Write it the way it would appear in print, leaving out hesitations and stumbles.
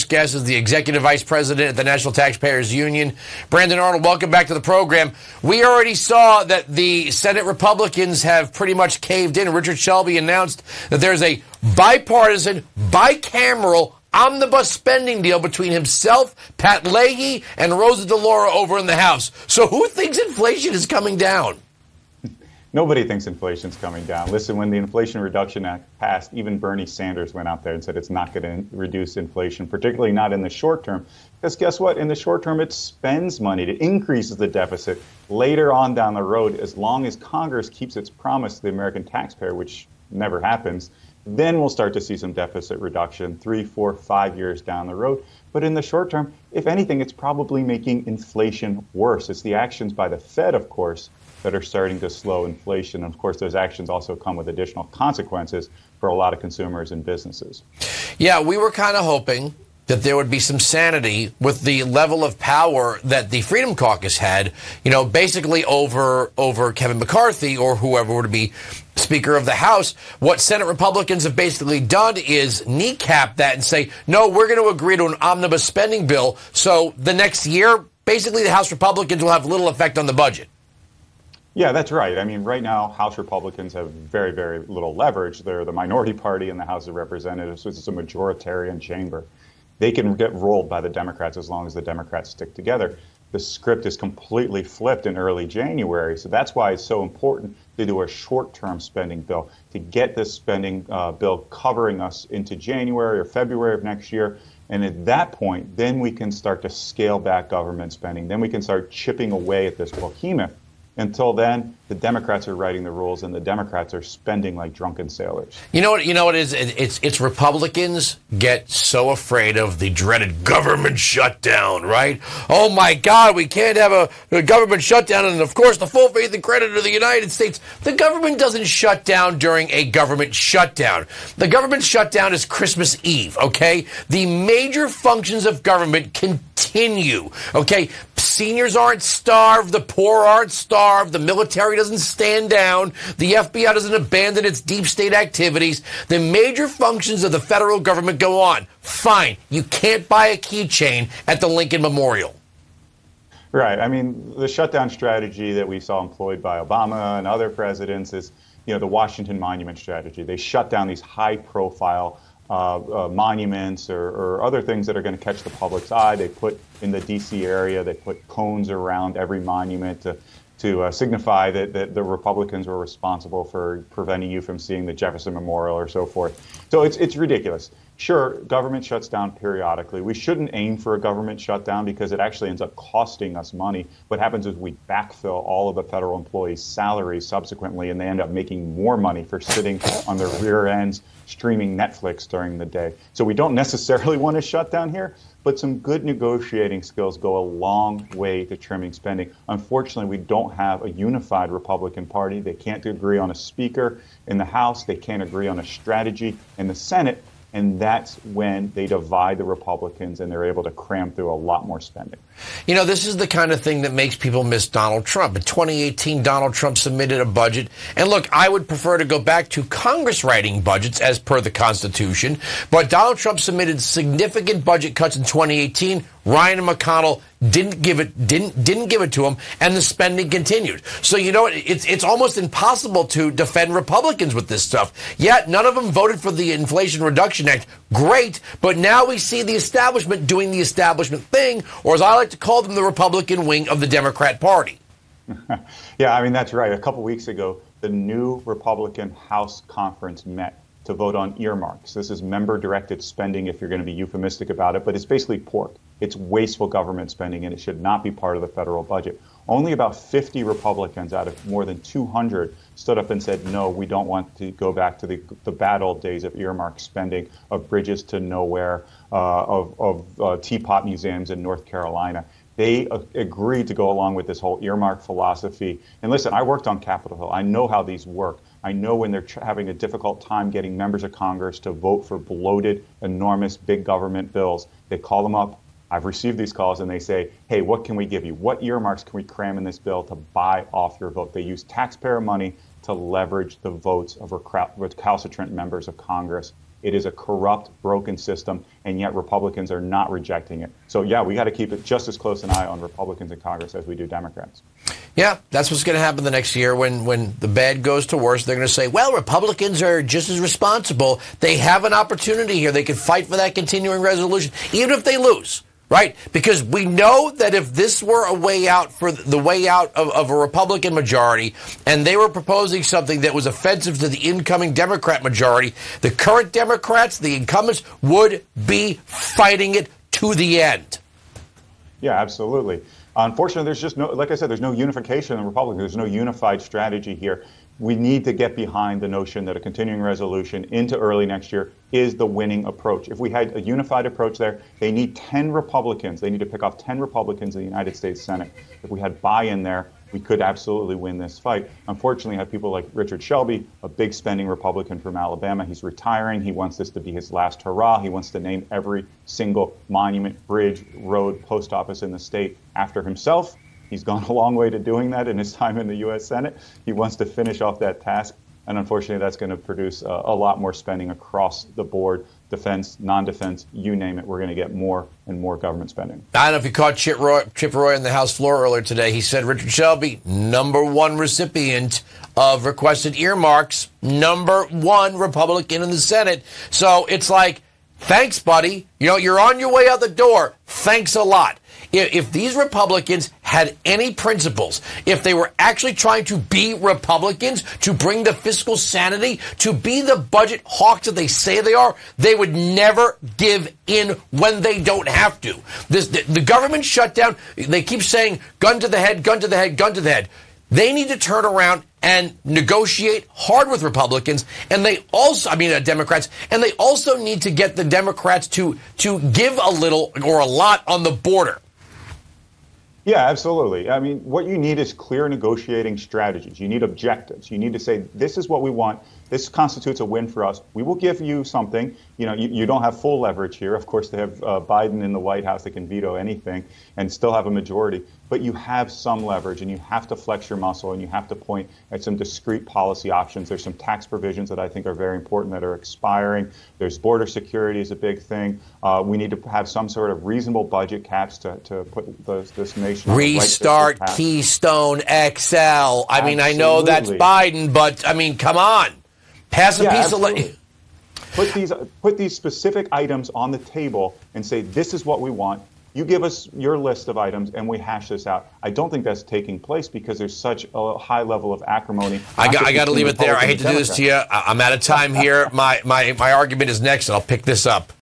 first guest is the Executive Vice President at the National Taxpayers Union. Brandon Arnold, welcome back to the program. We already saw that the Senate Republicans have pretty much caved in. Richard Shelby announced that there's a bipartisan, bicameral omnibus spending deal between himself, Pat Leahy, and Rosa DeLauro over in the House. So who thinks inflation is coming down? Nobody thinks inflation's coming down. Listen, when the Inflation Reduction Act passed, even Bernie Sanders went out there and said it's not going to reduce inflation, particularly not in the short term. Because guess what? In the short term, it spends money. It increases the deficit. Later on down the road, as long as Congress keeps its promise to the American taxpayer, which never happens, then we'll start to see some deficit reduction 3, 4, 5 years down the road. But in the short term, if anything, it's probably making inflation worse. It's the actions by the Fed, of course, that are starting to slow inflation. And of course, those actions also come with additional consequences for a lot of consumers and businesses. Yeah, we were kind of hoping that there would be some sanity with the level of power that the Freedom Caucus had, you know, basically over Kevin McCarthy or whoever would be Speaker of the House. What Senate Republicans have basically done is kneecap that and say, no, we're going to agree to an omnibus spending bill. So the next year, basically the House Republicans will have little effect on the budget. Yeah, that's right. I mean, right now, House Republicans have very, very little leverage. They're the minority party in the House of Representatives, which is a majoritarian chamber. They can get rolled by the Democrats as long as the Democrats stick together. The script is completely flipped in early January. So that's why it's so important to do a short-term spending bill, to get this spending bill covering us into January or February of next year. And at that point, then we can start to scale back government spending. Then we can start chipping away at this behemoth. Until then, the Democrats are writing the rules, and the Democrats are spending like drunken sailors. You know what it is? It's Republicans get so afraid of the dreaded government shutdown, right? Oh, my God, we can't have a government shutdown. And, of course, the full faith and credit of the United States. The government doesn't shut down during a government shutdown. The government shutdown is Christmas Eve, okay? The major functions of government continue, okay? Seniors aren't starved. The poor aren't starved. The military doesn't stand down. The FBI doesn't abandon its deep state activities. The major functions of the federal government go on. Fine. You can't buy a keychain at the Lincoln Memorial. Right. I mean, the shutdown strategy that we saw employed by Obama and other presidents is, you know, the Washington Monument strategy. They shut down these high-profile monuments or other things that are going to catch the public's eye. They put in the D.C. area, they put cones around every monument to signify that the Republicans were responsible for preventing you from seeing the Jefferson Memorial or so forth. So it's ridiculous. Sure, government shuts down periodically. We shouldn't aim for a government shutdown because it actually ends up costing us money. What happens is we backfill all of the federal employees' salaries subsequently, and they end up making more money for sitting on their rear ends streaming Netflix during the day. So we don't necessarily want to shut down here, but some good negotiating skills go a long way to trimming spending. Unfortunately, we don't have a unified Republican Party. They can't agree on a speaker in the House. They can't agree on a strategy in the Senate. And that's when they divide the Republicans and they're able to cram through a lot more spending. You know, this is the kind of thing that makes people miss Donald Trump. In 2018, Donald Trump submitted a budget. And look, I would prefer to go back to Congress writing budgets as per the Constitution. But Donald Trump submitted significant budget cuts in 2018. Ryan and McConnell didn't give it to him, and the spending continued. So you know what? It's almost impossible to defend Republicans with this stuff. Yet none of them voted for the Inflation Reduction Act. Great, but now we see the establishment doing the establishment thing, or as I like to call them, the Republican wing of the Democrat Party. Yeah, I mean, that's right. A couple weeks ago, the new Republican House Conference met to vote on earmarks. This is member-directed spending, if you're going to be euphemistic about it, but it's basically pork. It's wasteful government spending, and it should not be part of the federal budget. Only about 50 Republicans out of more than 200 stood up and said, no, we don't want to go back to the bad old days of earmark spending, of bridges to nowhere, of teapot museums in North Carolina. They agreed to go along with this whole earmark philosophy. And listen, I worked on Capitol Hill. I know how these work. I know when they're having a difficult time getting members of Congress to vote for bloated, enormous, big government bills. They call them up. I've received these calls and they say, hey, what can we give you? What earmarks can we cram in this bill to buy off your vote? They use taxpayer money to leverage the votes of recalcitrant members of Congress. It is a corrupt, broken system, and yet Republicans are not rejecting it. So, yeah, we got to keep it just as close an eye on Republicans in Congress as we do Democrats. Yeah, that's what's going to happen the next year when the bad goes to worse. They're going to say, well, Republicans are just as responsible. They have an opportunity here. They can fight for that continuing resolution, even if they lose. Right? Because we know that if this were a way out for the way out of a Republican majority and they were proposing something that was offensive to the incoming Democrat majority, the current Democrats, the incumbents, would be fighting it to the end. Yeah, absolutely. Unfortunately, there's just no, like I said, there's no unification in the Republicans. There's no unified strategy here. We need to get behind the notion that a continuing resolution into early next year is the winning approach. If we had a unified approach there, they need 10 Republicans. They need to pick off 10 Republicans in the United States Senate. If we had buy-in there, we could absolutely win this fight. Unfortunately, I have people like Richard Shelby, a big spending Republican from Alabama. He's retiring. He wants this to be his last hurrah. He wants to name every single monument, bridge, road, post office in the state after himself. He's gone a long way to doing that in his time in the U.S. Senate. He wants to finish off that task. And unfortunately, that's going to produce a lot more spending across the board, defense, non-defense, you name it. We're going to get more and more government spending. I don't know if you caught Chip Roy on the House floor earlier today. He said Richard Shelby, #1 recipient of requested earmarks, #1 Republican in the Senate. So it's like, thanks, buddy. You know, you're on your way out the door. Thanks a lot. If these Republicans had any principles, if they were actually trying to be Republicans, to bring the fiscal sanity, to be the budget hawks that they say they are, they would never give in when they don't have to. The government shutdown, they keep saying gun to the head, gun to the head, gun to the head. They need to turn around and negotiate hard with Republicans, and they also, Democrats, and they also need to get the Democrats to give a little or a lot on the border. Yeah, absolutely. I mean, what you need is clear negotiating strategies. You need objectives. You need to say, this is what we want. This constitutes a win for us. We will give you something. You know, you don't have full leverage here. Of course, they have Biden in the White House that can veto anything and still have a majority. But you have some leverage, and you have to flex your muscle, and you have to point at some discrete policy options. There's some tax provisions that I think are very important that are expiring. There's border security is a big thing. We need to have some sort of reasonable budget caps to put this nation on restart the right Keystone XL. I mean, I know that's Biden, but I mean, come on. Pass a piece of put these specific items on the table and say, this is what we want. You give us your list of items and we hash this out. I don't think that's taking place because there's such a high level of acrimony. I got to leave it there. I hate to do this to you. I'm out of time here. My argument is next, and I'll pick this up.